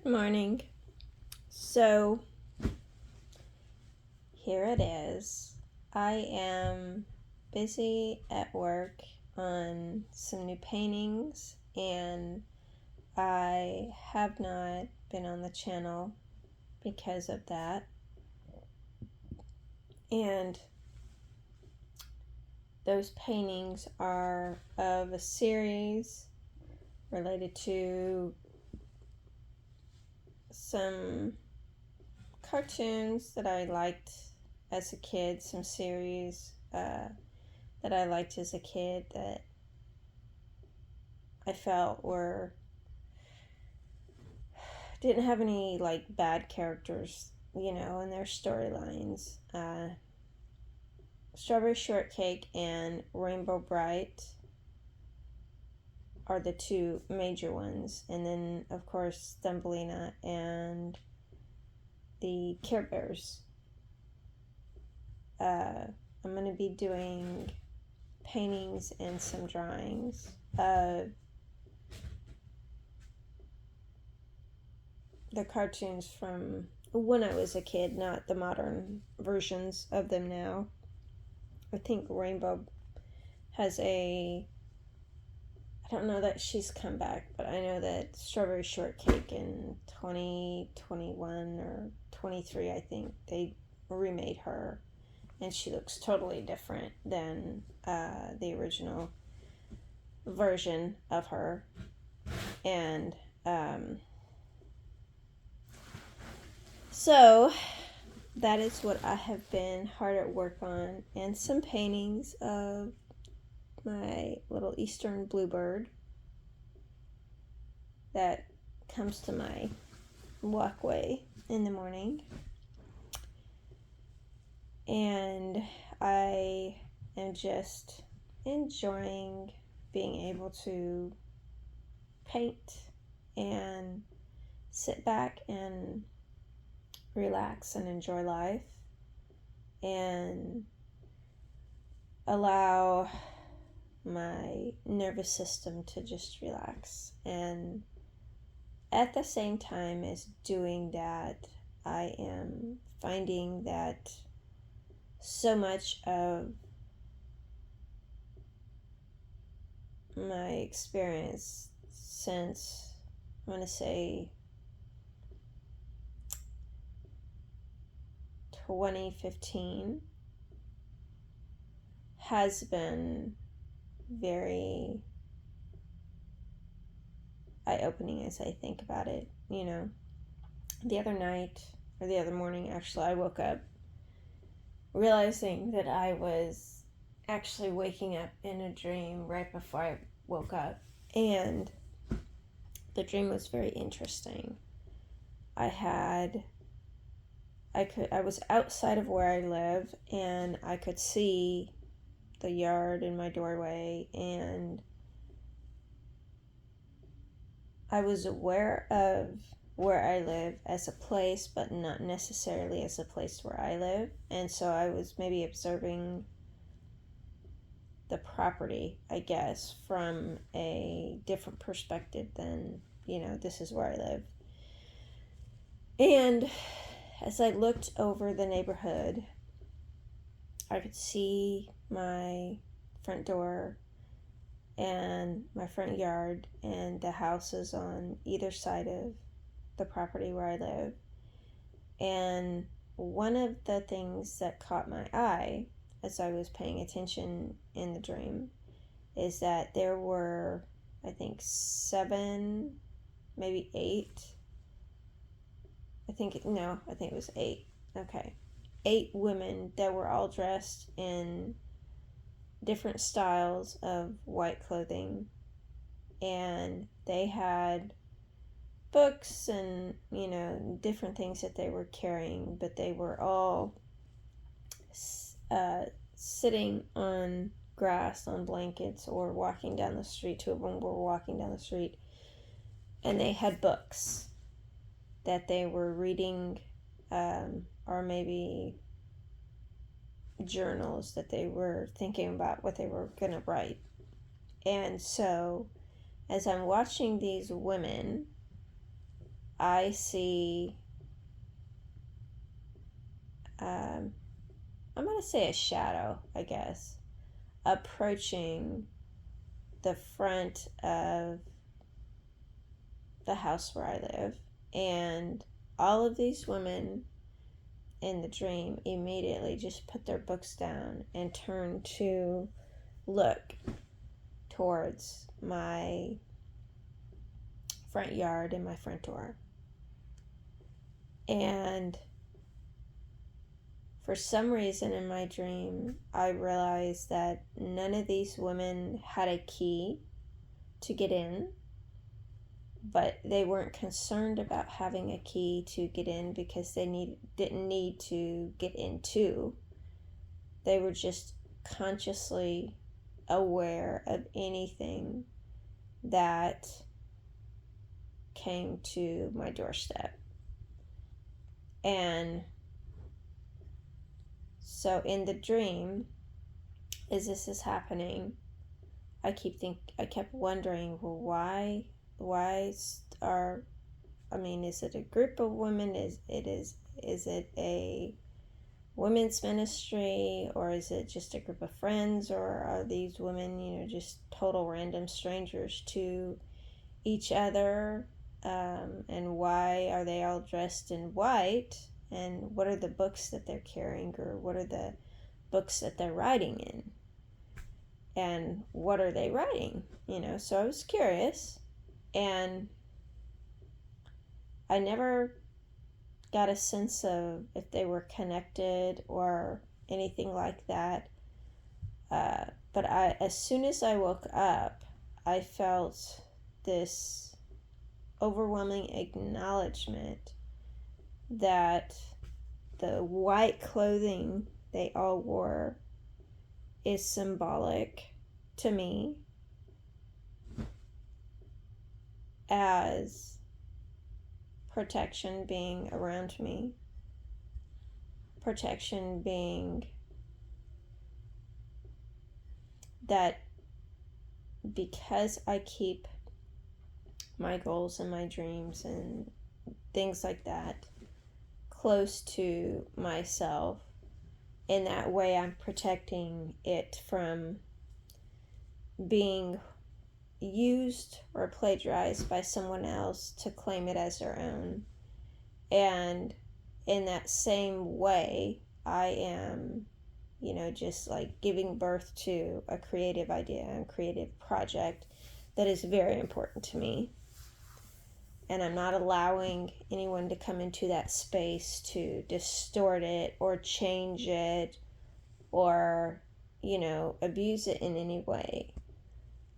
Morning. So, here it is. I am busy at work on some new paintings, and I have not been on the channel because of that. And those paintings are of a series related to some cartoons that I liked as a kid, some series that I liked as a kid that I felt didn't have any like bad characters, in their storylines. Strawberry Shortcake and Rainbow Bright are the two major ones, and then of course Thumbelina and the Care Bears. I'm going to be doing paintings and some drawings. The cartoons from when I was a kid, not the modern versions of them now. I think Rainbow has I don't know that she's come back, but I know that Strawberry Shortcake in 2021 or 23, I think, they remade her, and she looks totally different than the original version of her. And so that is what I have been hard at work on, and some paintings of my little eastern bluebird that comes to my walkway in the morning. And I am just enjoying being able to paint and sit back and relax and enjoy life and allow my nervous system to just relax. And at the same time as doing that, I am finding that so much of my experience since, I'm going to say, 2015 has been very eye-opening as I think about it. The other night, or the other morning actually, I woke up realizing that I was actually waking up in a dream right before I woke up, and the dream was very interesting. I was outside of where I live, and I could see the yard in my doorway, and I was aware of where I live as a place, but not necessarily as a place where I live. And so I was maybe observing the property, I guess, from a different perspective than, this is where I live. And as I looked over the neighborhood, I could see my front door and my front yard and the houses on either side of the property where I live. And one of the things that caught my eye as I was paying attention in the dream is that there were, I think, 7, maybe 8. I think it was 8. Okay. 8 women that were all dressed in different styles of white clothing, and they had books and different things that they were carrying, but they were all sitting on grass on blankets or walking down the street. 2 of them were walking down the street, and they had books that they were reading, or maybe journals that they were thinking about what they were going to write. And so as I'm watching these women I see, I'm going to say a shadow, I guess, approaching the front of the house where I live. And all of these women in the dream immediately just put their books down and turn to look towards my front yard and my front door. And for some reason in my dream, I realized that none of these women had a key to get in, but they weren't concerned about having a key to get in because they didn't need to get into. They were just consciously aware of anything that came to my doorstep. And so in the dream, as this is happening, I kept wondering, well, why are, I mean, is it a group of women? Is it a women's ministry, or is it just a group of friends, or are these women, just total random strangers to each other? And why are they all dressed in white? And what are the books that they're carrying, or what are the books that they're writing in? And what are they writing? So I was curious, and I never got a sense of if they were connected or anything like that. But as soon as I woke up, I felt this overwhelming acknowledgement that the white clothing they all wore is symbolic to me as protection being around me, protection being that because I keep my goals and my dreams and things like that close to myself, in that way I'm protecting it from being used or plagiarized by someone else to claim it as their own. And in that same way, I am, just like giving birth to a creative idea and creative project that is very important to me. And I'm not allowing anyone to come into that space to distort it or change it or, abuse it in any way.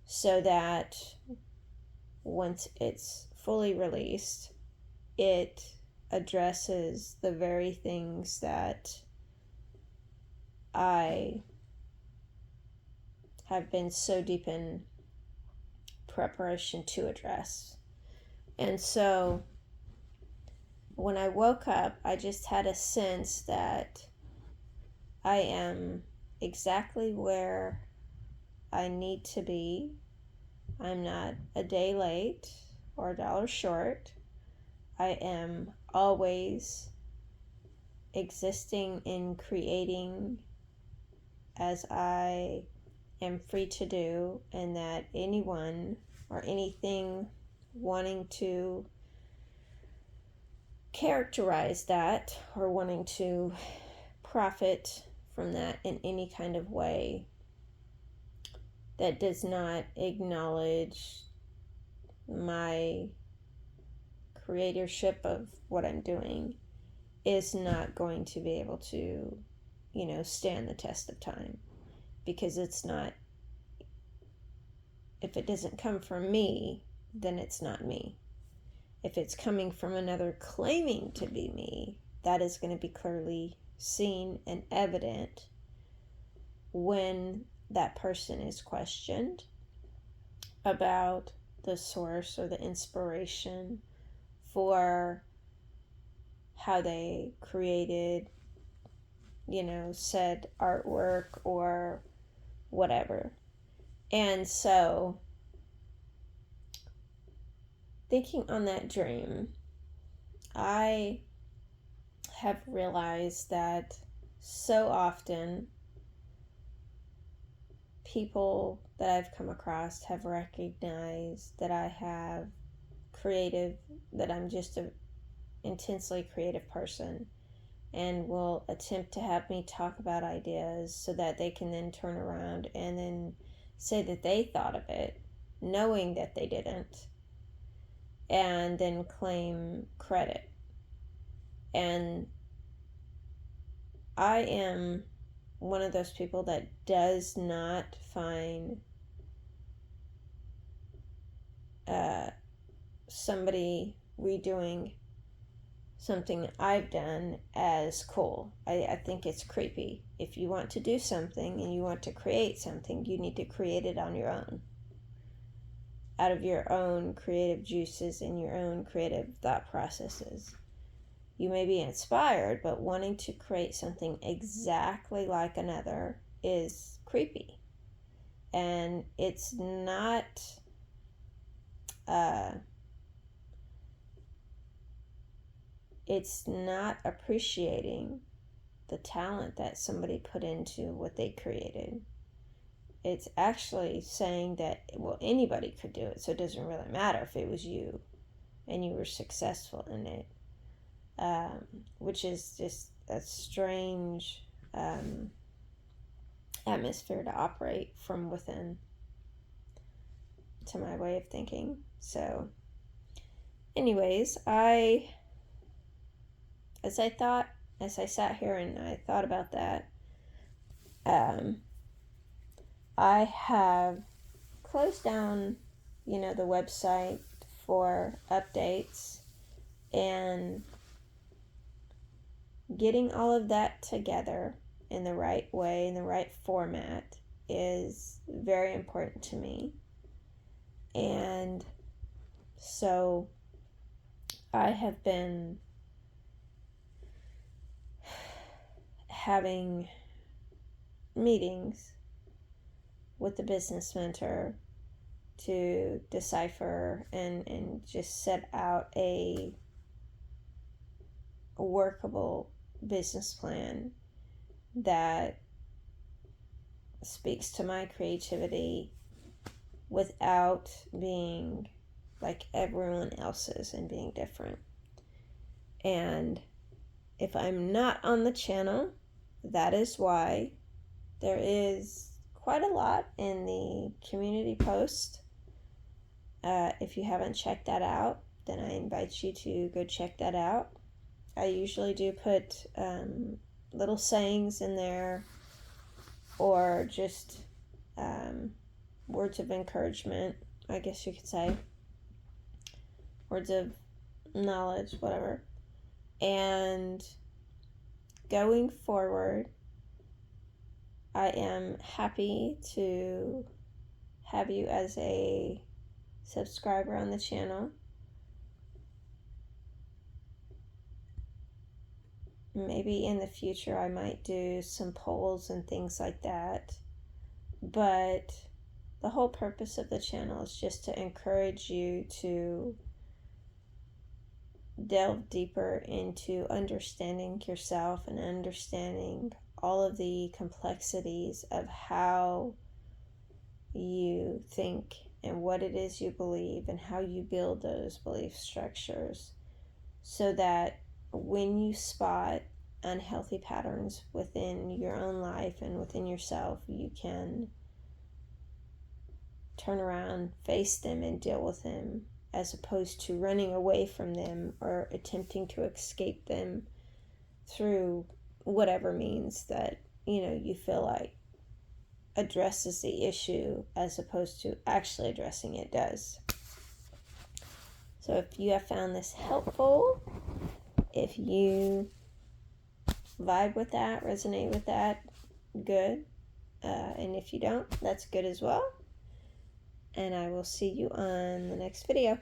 So that once it's fully released, it addresses the very things that I have been so deep in preparation to address. And so when I woke up, I just had a sense that I am exactly where I need to be. I'm not a day late or a dollar short. I am always existing in creating as I am free to do, and that anyone or anything wanting to characterize that or wanting to profit from that in any kind of way that does not acknowledge my creatorship of what I'm doing is not going to be able to, stand the test of time, because it's not, if it doesn't come from me, then it's not me. If it's coming from another claiming to be me, that is going to be clearly seen and evident when that person is questioned about the source or the inspiration for how they created, said artwork or whatever. And so, thinking on that dream, I have realized that so often people that I've come across have recognized that that I'm just an intensely creative person, and will attempt to have me talk about ideas so that they can then turn around and then say that they thought of it, knowing that they didn't, and then claim credit. And I am one of those people that does not find somebody redoing something I've done as cool. I think it's creepy. If you want to do something and you want to create something, you need to create it on your own, out of your own creative juices and your own creative thought processes. You may be inspired, but wanting to create something exactly like another is creepy. And it's not appreciating the talent that somebody put into what they created. It's actually saying that, well, anybody could do it, so it doesn't really matter if it was you and you were successful in it. Which is just a strange atmosphere to operate from within, to my way of thinking. So anyways, as I sat here and I thought about that, I have closed down, the website for updates, and getting all of that together in the right way, in the right format, is very important to me. And so I have been having meetings with the business mentor to decipher and just set out a workable business plan that speaks to my creativity without being like everyone else's and being different. And if I'm not on the channel, that is why. There is quite a lot in the community post. If you haven't checked that out, then I invite you to go check that out. I usually do put little sayings in there, or just words of encouragement, I guess you could say. Words of knowledge, whatever. And going forward, I am happy to have you as a subscriber on the channel. Maybe in the future I might do some polls and things like that. But the whole purpose of the channel is just to encourage you to delve deeper into understanding yourself and understanding all of the complexities of how you think and what it is you believe and how you build those belief structures, so that when you spot unhealthy patterns within your own life and within yourself, you can turn around, face them, and deal with them, as opposed to running away from them or attempting to escape them through whatever means that you feel like addresses the issue, as opposed to actually addressing it does. So if you have found this helpful, if you vibe with that, resonate with that, good. And if you don't, that's good as well. And I will see you on the next video.